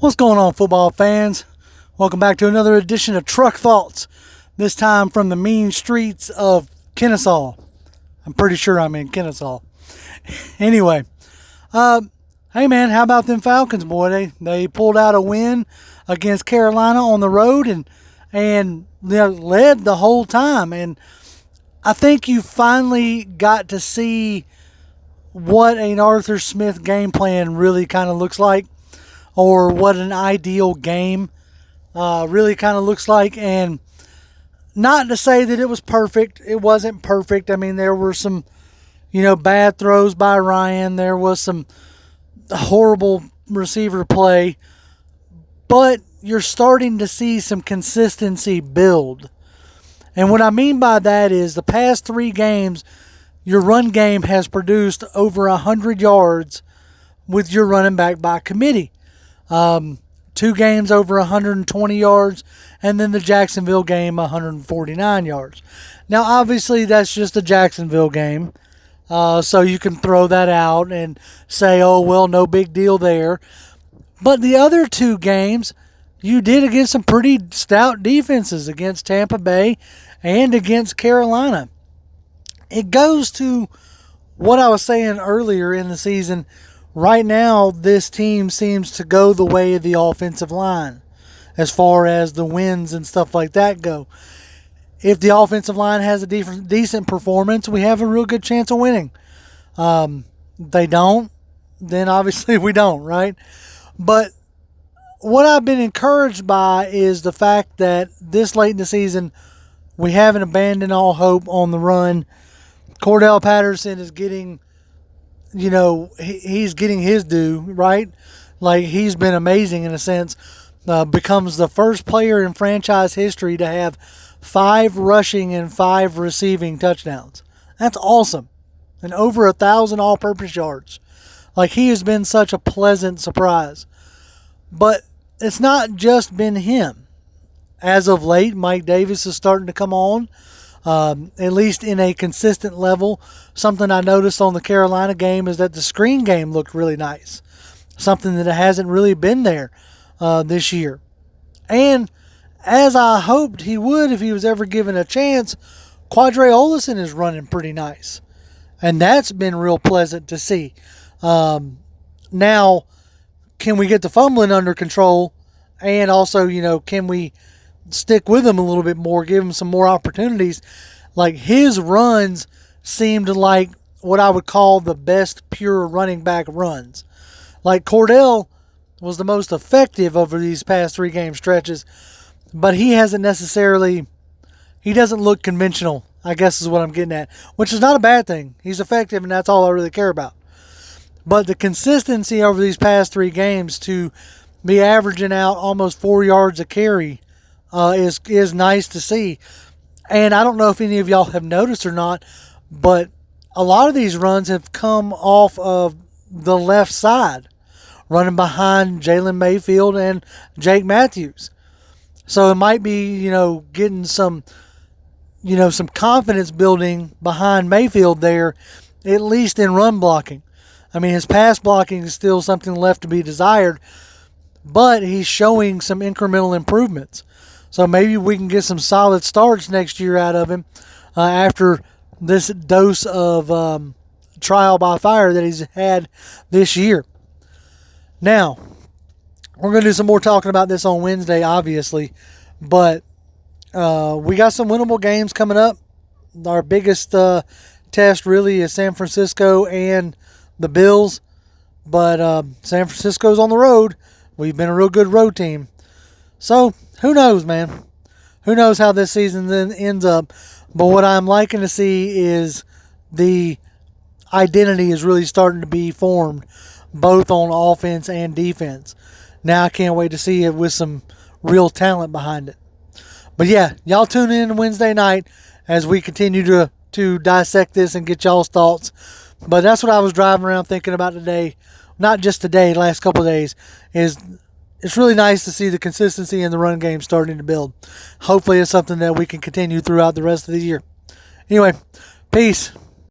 What's going on, football fans? Welcome back to another edition of Truck Thoughts, this time from the mean streets of Kennesaw. I'm pretty sure I'm in Kennesaw. Anyway, hey man, how about them Falcons, boy? They pulled out a win against Carolina on the road and led the whole time. And I think you finally got to see what an Arthur Smith game plan really kind of looks like, or what an ideal game really kind of looks like. And not to say that it was perfect. It wasn't perfect. I mean, there were some, bad throws by Ryan. There was some horrible receiver play. But you're starting to see some consistency build. And what I mean by that is the past 3 games, your run game has produced over 100 yards with your running back by committee. 2 games over 120 yards, and then the Jacksonville game 149 yards. Now, obviously, that's just a Jacksonville game, so you can throw that out and say, oh, well, no big deal there. But the other 2 games, you did against some pretty stout defenses, against Tampa Bay and against Carolina. It goes to what I was saying earlier in the season. Right now, this team seems to go the way of the offensive line as far as the wins and stuff like that go. If the offensive line has a decent performance, we have a real good chance of winning. They don't, then obviously we don't, right? But what I've been encouraged by is the fact that this late in the season, we haven't abandoned all hope on the run. Cordell Patterson is getting, he's getting his due, right? Like, he's been amazing in a sense. Becomes the first player in franchise history to have 5 rushing and 5 receiving touchdowns. That's awesome. And over 1,000 all-purpose yards. Like, he has been such a pleasant surprise. But it's not just been him. As of late, Mike Davis is starting to come on. At least in a consistent level. Something I noticed on the Carolina game is that the screen game looked really nice. Something that hasn't really been there this year. And as I hoped he would if he was ever given a chance, Quadre Olison is running pretty nice. And that's been real pleasant to see. Now, can we get the fumbling under control? And also, can we stick with him a little bit more, give him some more opportunities? Like, his runs seemed like what I would call the best pure running back runs. Like, Cordell was the most effective over these past 3 game stretches, but he doesn't look conventional, I guess is what I'm getting at, which is not a bad thing. He's effective, and that's all I really care about. But the consistency over these past 3 games to be averaging out almost 4 yards a carry is nice to see. And I don't know if any of y'all have noticed or not, but a lot of these runs have come off of the left side, running behind Jalen Mayfield and Jake Matthews. So it might be, getting some confidence building behind Mayfield there, at least in run blocking. I mean, his pass blocking is still something left to be desired, but he's showing some incremental improvements. So maybe we can get some solid starts next year out of him after this dose of trial by fire that he's had this year. Now, we're going to do some more talking about this on Wednesday, obviously. But we got some winnable games coming up. Our biggest test really is San Francisco and the Bills. But San Francisco's on the road. We've been a real good road team. So, who knows, man? Who knows how this season then ends up? But what I'm liking to see is the identity is really starting to be formed, both on offense and defense. Now I can't wait to see it with some real talent behind it. But yeah, y'all tune in Wednesday night as we continue to dissect this and get y'all's thoughts. But that's what I was driving around thinking about today. Not just today, last couple of days, is it's really nice to see the consistency in the run game starting to build. Hopefully it's something that we can continue throughout the rest of the year. Anyway, peace.